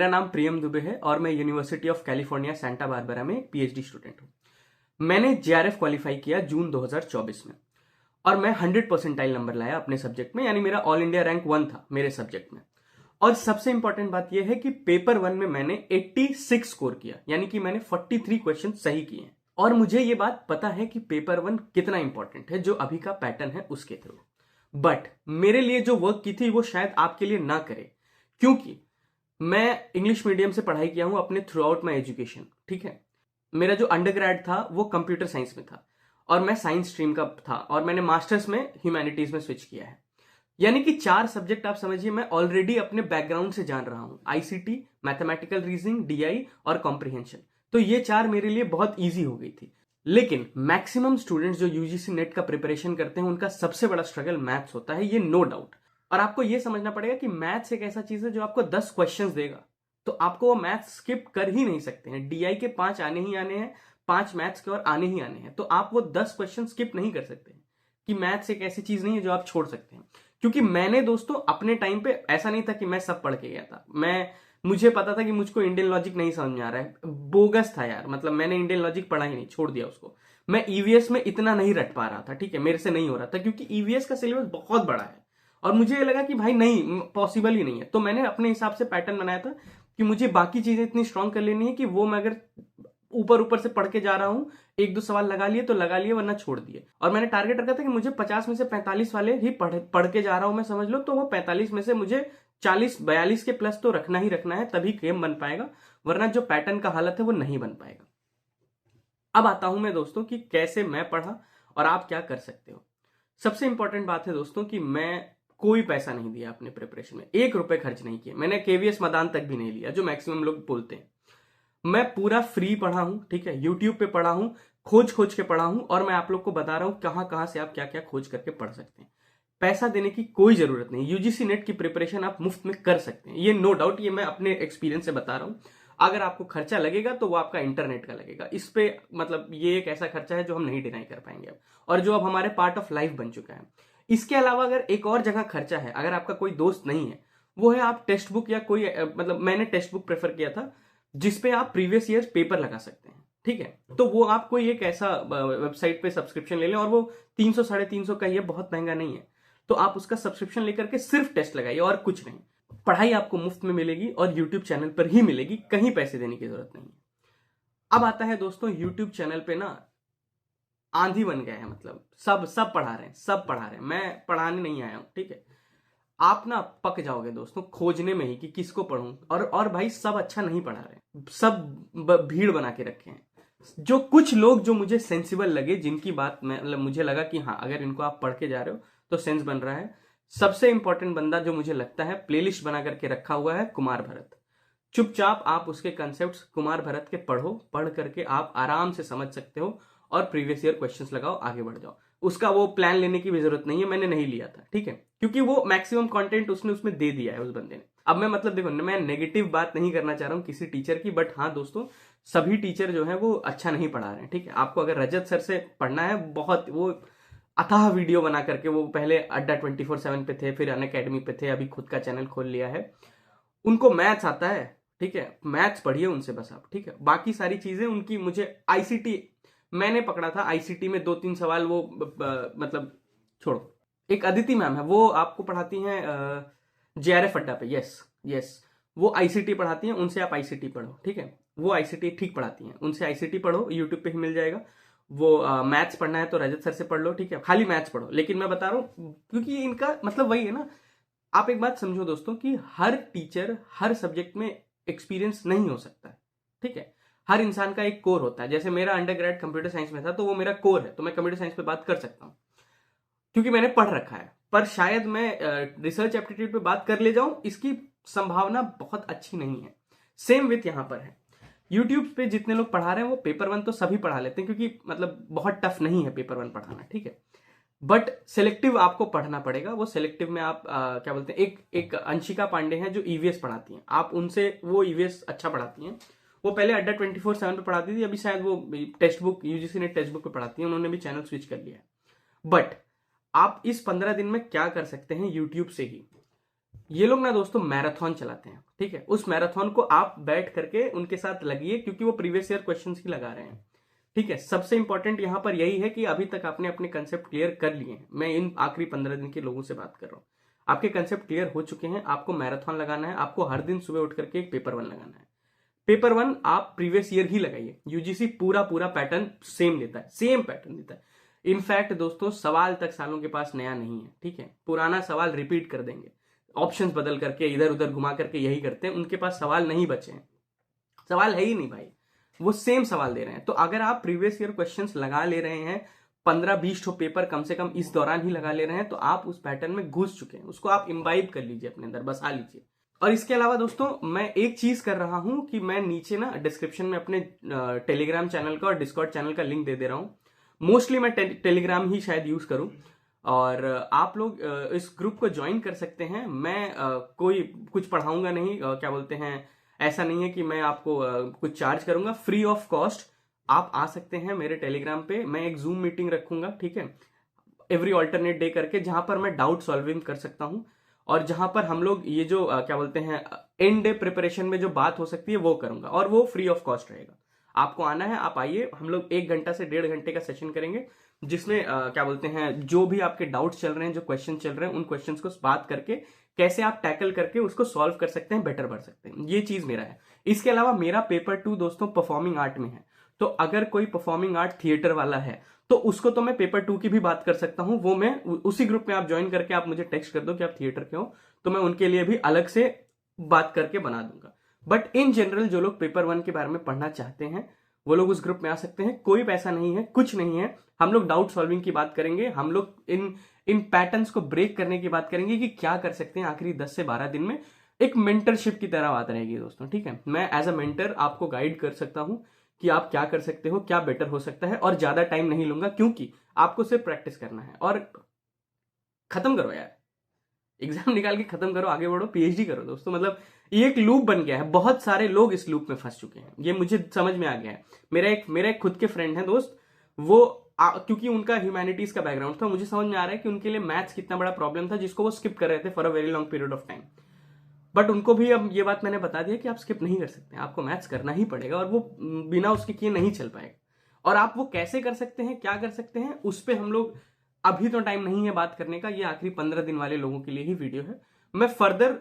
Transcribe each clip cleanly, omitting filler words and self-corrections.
मेरा नाम प्रियम दुबे है और मैं university of California Santa Barbara में पीएचडी स्टूडेंट हूँ। मैंने जेआरएफ क्वालिफाई किया जून 2024 में और मैं 100 परसेंटाइल नंबर लाया अपने सब्जेक्ट में, यानी मेरा ऑल इंडिया रैंक 1 था मेरे सब्जेक्ट में। और सबसे इंपॉर्टेंट बात यह है कि पेपर 1 में मैंने 86 स्कोर किया, यानी कि मैंने 43 क्वेश्चन सही किए हैं। और मुझे ये बात पता है कि पेपर 1 कितना इंपॉर्टेंट है जो अभी का पैटर्न है उसके थ्रू। बट मेरे लिए जो वर्क की थी वो शायद आपके लिए ना करे, क्योंकि मैं इंग्लिश मीडियम से पढ़ाई किया हूं अपने थ्रू आउट माई एजुकेशन। ठीक है, मेरा जो अंडरग्रेड था वो कंप्यूटर साइंस में था और मैं साइंस स्ट्रीम का था और मैंने मास्टर्स में ह्यूमैनिटीज में स्विच किया है। यानी कि 4 सब्जेक्ट आप समझिए मैं ऑलरेडी अपने बैकग्राउंड से जान रहा हूं, आईसीटी, मैथमेटिकल रीजनिंग, डीआई और कॉम्प्रिहेंशन। तो ये 4 मेरे लिए बहुत ईजी हो गई थी। लेकिन मैक्सिमम स्टूडेंट्स जो यूजीसी नेट का प्रिपरेशन करते हैं उनका सबसे बड़ा स्ट्रगल मैथ्स होता है, ये नो डाउट। और आपको ये समझना पड़ेगा कि मैथ्स एक ऐसा चीज है जो आपको 10 क्वेश्चंस देगा तो आपको वो मैथ्स स्किप कर ही नहीं सकते हैं। डीआई के 5 आने ही आने हैं, 5 मैथ्स के और आने ही आने हैं, तो आप वो 10 क्वेश्चन स्किप नहीं कर सकते हैं। कि मैथ्स एक ऐसी चीज नहीं है जो आप छोड़ सकते हैं। क्योंकि मैंने दोस्तों अपने टाइम पे ऐसा नहीं था कि मैं सब पढ़ के गया था। मुझे पता था कि मुझको इंडियन लॉजिक नहीं समझ में आ रहा है, बोगस था यार, मतलब मैंने इंडियन लॉजिक पढ़ा ही नहीं, छोड़ दिया उसको। मैं ईवीएस में इतना नहीं रट पा रहा था, ठीक है, मेरे से नहीं हो रहा था क्योंकि ईवीएस का सिलेबस बहुत बड़ा है और मुझे ये लगा कि भाई नहीं, पॉसिबल ही नहीं है। तो मैंने अपने हिसाब से पैटर्न बनाया था कि मुझे बाकी चीजें इतनी स्ट्रांग कर लेनी है कि वो मैं अगर ऊपर ऊपर से पढ़ के जा रहा हूं, 1-2 सवाल लगा लिए तो लगा लिए, वरना छोड़ दिए। और मैंने टारगेट रखा था कि मुझे 50 में से 45 वाले ही पढ़ के जा रहा हूं मैं, समझ लो। तो वो 45 में से मुझे 40-42 के प्लस तो रखना ही रखना है, तभी गेम बन पाएगा, वरना जो पैटर्न का हालत है वो नहीं बन पाएगा। अब आता हूं मैं दोस्तों कि कैसे मैं पढ़ा और आप क्या कर सकते हो। सबसे इंपॉर्टेंट बात है दोस्तों कि मैं कोई पैसा नहीं दिया अपने प्रिपरेशन में, 1 रुपए खर्च नहीं किए। मैंने केवीएस मैदान तक भी नहीं लिया जो मैक्सिमम लोग बोलते हैं। मैं पूरा फ्री पढ़ा हूं, ठीक है, यूट्यूब पे पढ़ा हूं, खोज खोज के पढ़ा हूं, और मैं आप लोग को बता रहा हूं कहां कहां से आप क्या क्या खोज करके पढ़ सकते हैं। पैसा देने की कोई जरूरत नहीं। यूजीसी नेट की प्रिपरेशन आप मुफ्त में कर सकते हैं, ये नो डाउट, ये मैं अपने एक्सपीरियंस से बता रहा हूं। अगर आपको खर्चा लगेगा तो वो आपका इंटरनेट का लगेगा, इस पे मतलब ये एक ऐसा खर्चा है जो हम नहीं डिनाई कर पाएंगे अब, और जो अब हमारे पार्ट ऑफ लाइफ बन चुका है। इसके अलावा अगर एक और जगह खर्चा है, अगर आपका कोई दोस्त नहीं है, वो है आप टेक्स्ट बुक या कोई मतलब मैंने टेक्स्ट बुक प्रेफर किया था जिसपे आप प्रीवियस ईयर पेपर लगा सकते हैं। ठीक है, तो वो आप कोई एक ऐसा वेबसाइट पे सब्सक्रिप्शन ले लें और वो 300-350 का ही है, बहुत महंगा नहीं है। तो आप उसका सब्सक्रिप्शन लेकर के सिर्फ टेस्ट लगाइए और कुछ नहीं। पढ़ाई आपको मुफ्त में मिलेगी और यूट्यूब चैनल पर ही मिलेगी, कहीं पैसे देने की जरूरत नहीं है। अब आता है दोस्तों, यूट्यूब चैनल पे ना आंधी बन गया है, मतलब सब पढ़ा रहे हैं, सब पढ़ा रहे हैं, मैं पढ़ाने नहीं आया हूं, ठीक है। आप ना पक जाओगे दोस्तों खोजने में ही कि किसको पढ़ूं, और भाई सब अच्छा नहीं पढ़ा रहे, सब भीड़ बना के रखे हैं। जो कुछ लोग जो मुझे सेंसिबल लगे, जिनकी बात मतलब मुझे लगा कि हाँ अगर इनको आप पढ़ के जा रहे हो तो सेंस बन रहा है। सबसे इंपॉर्टेंट बंदा जो मुझे लगता है प्लेलिस्ट बना करके रखा हुआ है, कुमार भरत। चुपचाप आप उसके कंसेप्ट कुमार भरत के पढ़ो, पढ़ करके आप आराम से समझ सकते हो और प्रीवियस ईयर क्वेश्चंस लगाओ, आगे बढ़ जाओ। उसका वो प्लान लेने की भी जरूरत नहीं है, मैंने नहीं लिया था, ठीक है, क्योंकि वो मैक्सिमम कंटेंट उसने उसमें दे दिया है उस बंदे ने। अब मैं मतलब देखो, मैं नेगेटिव बात नहीं करना चाह रहा हूँ किसी टीचर की, बट हाँ दोस्तों, सभी टीचर जो है वो अच्छा नहीं पढ़ा रहे हैं, ठीक है। आपको अगर रजत सर से पढ़ना है, बहुत वो अथाह वीडियो बना करके, वो पहले अड्डा 24/7 पे थे, फिर अनअकैडमी पे थे, अभी खुद का चैनल खोल लिया है। उनको मैथ्स आता है, ठीक है, मैथ्स पढ़िए उनसे बस आप, ठीक है। बाकी सारी चीजें उनकी, मुझे आईसीटी मैंने पकड़ा था, आईसीटी में 2-3 सवाल वो मतलब छोड़ो। एक अदिति मैम है, वो आपको पढ़ाती हैं जेआरएफ अड्डा पे, यस यस, वो आईसीटी पढ़ाती हैं, उनसे आप आईसीटी पढ़ो, ठीक है। वो आईसीटी ठीक पढ़ाती हैं, उनसे आईसीटी पढ़ो, यूट्यूब पे ही मिल जाएगा। वो मैथ्स पढ़ना है तो रजत सर से पढ़ लो, ठीक है, खाली मैथ्स पढ़ो। लेकिन मैं बता रहा हूँ क्योंकि इनका मतलब वही है ना। आप एक बात समझो दोस्तों कि हर टीचर हर सब्जेक्ट में एक्सपीरियंस नहीं हो सकता है, ठीक है। हर इंसान का एक कोर होता है। जैसे मेरा अंडरग्रेड कंप्यूटर साइंस में था तो वो मेरा कोर है, तो मैं कंप्यूटर साइंस पे बात कर सकता हूँ क्योंकि मैंने पढ़ रखा है। पर शायद मैं रिसर्च एप्टीट्यूड पे बात कर ले जाऊं, इसकी संभावना बहुत अच्छी नहीं है। सेम विथ यहां पर है। यूट्यूब पे जितने लोग पढ़ा रहे हैं वो पेपर 1 तो सभी पढ़ा लेते हैं, क्योंकि मतलब बहुत टफ नहीं है पेपर 1 पढ़ाना, ठीक है। बट सिलेक्टिव आपको पढ़ना पड़ेगा। वो सिलेक्टिव में आप क्या बोलते हैं, एक अंशिका पांडे हैं जो ईवीएस पढ़ाती हैं, आप उनसे, वो ईवीएस अच्छा पढ़ाती हैं। वो पहले अड्डा 24/7 पे पढ़ाती थी, अभी शायद वो टेक्स्ट बुक, यूजीसी ने टेक्स्ट बुक पे पढ़ाती है, उन्होंने भी चैनल स्विच कर लिया है। बट आप इस 15 दिन में क्या कर सकते हैं यूट्यूब से ही, ये लोग ना दोस्तों मैराथन चलाते हैं, ठीक है। उस मैराथन को आप बैठ करके उनके साथ लगिए, क्योंकि वो प्रीवियस ईयर क्वेश्चंस ही लगा रहे हैं, ठीक है। सबसे इंपॉर्टेंट यहां पर यही है कि अभी तक आपने अपने कंसेप्ट क्लियर कर लिए हैं। मैं इन आखिरी 15 दिन के लोगों से बात कर रहा हूं, आपके कंसेप्ट क्लियर हो चुके हैं। आपको मैराथन लगाना है, आपको हर दिन सुबह उठ करके एक पेपर 1 लगाना है। पेपर 1 आप प्रीवियस ईयर ही लगाइए, यूजीसी पूरा पैटर्न सेम देता है, सेम पैटर्न देता है। इनफैक्ट दोस्तों सवाल तक सालों के पास नया नहीं है, ठीक है। पुराना सवाल रिपीट कर देंगे, ऑप्शंस बदल करके इधर उधर घुमा करके यही करते हैं। उनके पास सवाल नहीं बचे हैं, सवाल है ही नहीं भाई, वो सेम सवाल दे रहे हैं। तो अगर आप प्रीवियस ईयर क्वेश्चंस लगा ले रहे हैं, 15-20 ठो पेपर कम से कम इस दौरान ही लगा ले रहे हैं, तो आप उस पैटर्न में घुस चुके हैं। उसको आप इम्बाइब कर लीजिए, अपने अंदर बसा लीजिए। और इसके अलावा दोस्तों मैं एक चीज कर रहा हूं कि मैं नीचे ना डिस्क्रिप्शन में अपने टेलीग्राम चैनल का और डिस्कॉर्ड चैनल का लिंक दे दे रहा हूं। मोस्टली मैं टेलीग्राम ही शायद यूज करूं, और आप लोग इस ग्रुप को ज्वाइन कर सकते हैं। मैं कोई कुछ पढ़ाऊंगा नहीं, क्या बोलते हैं, ऐसा नहीं है कि मैं आपको कुछ चार्ज करूंगा, फ्री ऑफ कॉस्ट आप आ सकते हैं मेरे टेलीग्राम पे। मैं एक जूम मीटिंग रखूंगा, ठीक है, एवरी ऑल्टरनेट डे करके, जहां पर मैं डाउट सॉल्विंग कर सकता हूं, और जहां पर हम लोग ये जो क्या बोलते हैं एंड डे प्रिपरेशन में जो बात हो सकती है वो करूंगा, और वो फ्री ऑफ कॉस्ट रहेगा। आपको आना है, आप आइए, हम लोग 1 घंटा से 1.5 घंटे का सेशन करेंगे, जिसमें क्या बोलते हैं जो भी आपके डाउट्स चल रहे हैं, जो क्वेश्चन चल रहे हैं, उन क्वेश्चंस को बात करके कैसे आप टैकल करके उसको सॉल्व कर सकते हैं, बेटर बढ़ सकते हैं। ये चीज मेरा है। इसके अलावा मेरा पेपर 2 दोस्तों परफॉर्मिंग आर्ट में है, तो अगर कोई परफॉर्मिंग आर्ट थिएटर वाला है तो उसको तो मैं पेपर 2 की भी बात कर सकता हूं। वो मैं उसी ग्रुप में आप ज्वाइन करके आप मुझे टेक्स्ट कर दो कि आप थिएटर के हो, तो मैं उनके लिए भी अलग से बात करके बना दूंगा। बट इन जनरल जो लोग पेपर 1 के बारे में पढ़ना चाहते हैं वो लोग उस ग्रुप में आ सकते हैं। कोई पैसा नहीं है, कुछ नहीं है। हम लोग डाउट सॉल्विंग की बात करेंगे, हम लोग इन पैटर्न्स को ब्रेक करने की बात करेंगे कि क्या कर सकते हैं आखिरी 10 से 12 दिन में। एक मेंटरशिप की तरह बात रहेगी दोस्तों, ठीक है। मैं एज अ मेंटर आपको गाइड कर सकता हूं कि आप क्या कर सकते हो, क्या बेटर हो सकता है, और ज्यादा टाइम नहीं लूंगा, क्योंकि आपको सिर्फ प्रैक्टिस करना है। और खत्म करो यार, एग्जाम निकाल के खत्म करो, आगे बढ़ो, पीएचडी करो दोस्तों। मतलब ये एक लूप बन गया है, बहुत सारे लोग इस लूप में फंस चुके हैं, ये मुझे समझ में आ गया है। मेरा एक खुद के फ्रेंड है दोस्त, वो क्योंकि उनका ह्यूमैनिटीज का बैकग्राउंड था, मुझे समझ में आ रहा है कि उनके लिए मैथ्स कितना बड़ा प्रॉब्लम था, जिसको वो स्किप कर रहे थे for a very long period of time. But उनको भी अब ये बात मैंने बता दिया कि आप स्किप नहीं कर सकते, आपको मैथ्स करना ही पड़ेगा, और वो बिना उसके किए नहीं चल पाएगा। और आप वो कैसे कर सकते हैं, क्या कर सकते हैं, उस पर हम लोग अभी तो टाइम नहीं है बात करने का। ये आखिरी 15 दिन वाले लोगों के लिए ही वीडियो है। मैं फर्दर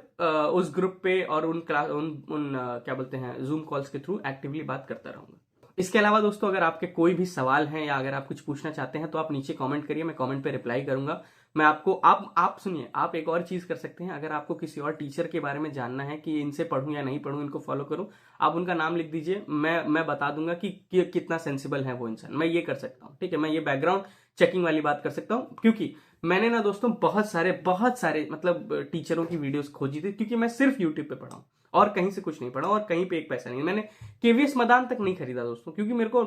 उस ग्रुप पे और उन क्लास उन क्या बोलते हैं जूम कॉल्स के थ्रू एक्टिवली बात करता रहूंगा। इसके अलावा दोस्तों अगर आपके कोई भी सवाल हैं या अगर आप कुछ पूछना चाहते हैं तो आप नीचे कमेंट करिए, मैं कमेंट पे रिप्लाई करूंगा। मैं आपको आप सुनिए, आप एक और चीज कर सकते हैं। अगर आपको किसी और टीचर के बारे में जानना है कि इनसे पढ़ूं या नहीं पढ़ूं, इनको फॉलो करूं, आप उनका नाम लिख दीजिए, मैं बता दूंगा कि कितना सेंसिबल है वो इंसान। मैं ये कर सकता हूं, ठीक है। मैं ये बैकग्राउंड चेकिंग वाली बात कर सकता हूं, क्योंकि मैंने ना दोस्तों बहुत सारे मतलब टीचरों की वीडियोस खोजी थी, क्योंकि मैं सिर्फ यूट्यूब पे पढ़ा हूं और कहीं से कुछ नहीं पढ़ा, और कहीं पे एक पैसा नहीं। मैंने केवीएस मदान तक नहीं खरीदा दोस्तों, क्योंकि मेरे को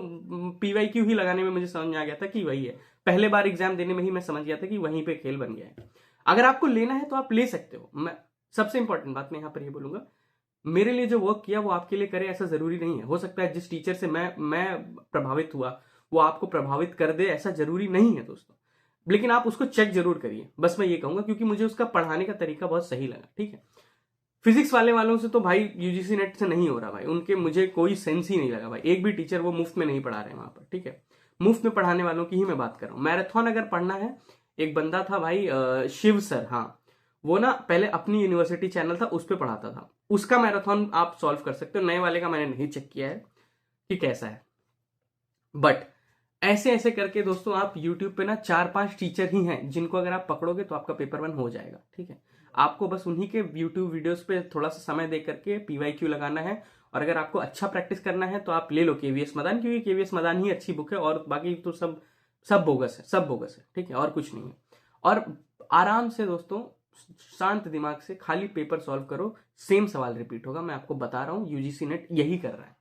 पीवाईक्यू ही लगाने में मुझे समझ में आ गया था कि वही है। पहले बार एग्जाम देने में ही मैं समझ गया था कि वहीं पे खेल बन गया है। अगर आपको लेना है तो आप ले सकते हो। मैं सबसे इंपॉर्टेंट बात मैं यहां पर ये बोलूंगा, मेरे लिए जो वर्क किया वो आपके लिए करे ऐसा जरूरी नहीं है। हो सकता है जिस टीचर से मैं प्रभावित हुआ वो आपको प्रभावित कर दे, ऐसा जरूरी नहीं है दोस्तों। लेकिन आप उसको चेक जरूर करिए, बस मैं ये कहूंगा, क्योंकि मुझे उसका पढ़ाने का तरीका बहुत सही लगा, ठीक है। फिजिक्स वालों से तो भाई यूजीसी नेट से नहीं हो रहा भाई, उनके मुझे कोई सेंस ही नहीं लगा भाई। एक भी टीचर वो मुफ्त में नहीं पढ़ा रहे हैं वहां पर, ठीक है। मुफ्त में पढ़ाने वालों की ही मैं बात कर रहा हूँ। मैराथन अगर पढ़ना है, एक बंदा था भाई शिव सर, हाँ, वो ना पहले अपनी यूनिवर्सिटी चैनल था उस पर पढ़ाता था, उसका मैराथन आप सॉल्व कर सकते हो। नए वाले का मैंने नहीं चेक किया है कि कैसा है, बट ऐसे ऐसे करके दोस्तों आप यूट्यूब पे ना 4-5 टीचर ही हैं जिनको अगर आप पकड़ोगे तो आपका पेपर 1 हो जाएगा, ठीक है। आपको बस उन्हीं के यूट्यूब वीडियोस पे थोड़ा सा समय दे करके पीवाईक्यू लगाना है, और अगर आपको अच्छा प्रैक्टिस करना है तो आप ले लो केवीएस मदान, क्योंकि केवीएस मदान ही अच्छी बुक है, और बाकी तो सब बोगस है, सब बोगस है, ठीक है, और कुछ नहीं है। और आराम से दोस्तों शांत दिमाग से खाली पेपर सॉल्व करो, सेम सवाल रिपीट होगा। मैं आपको बता रहा हूं यूजीसी नेट यही कर रहा है।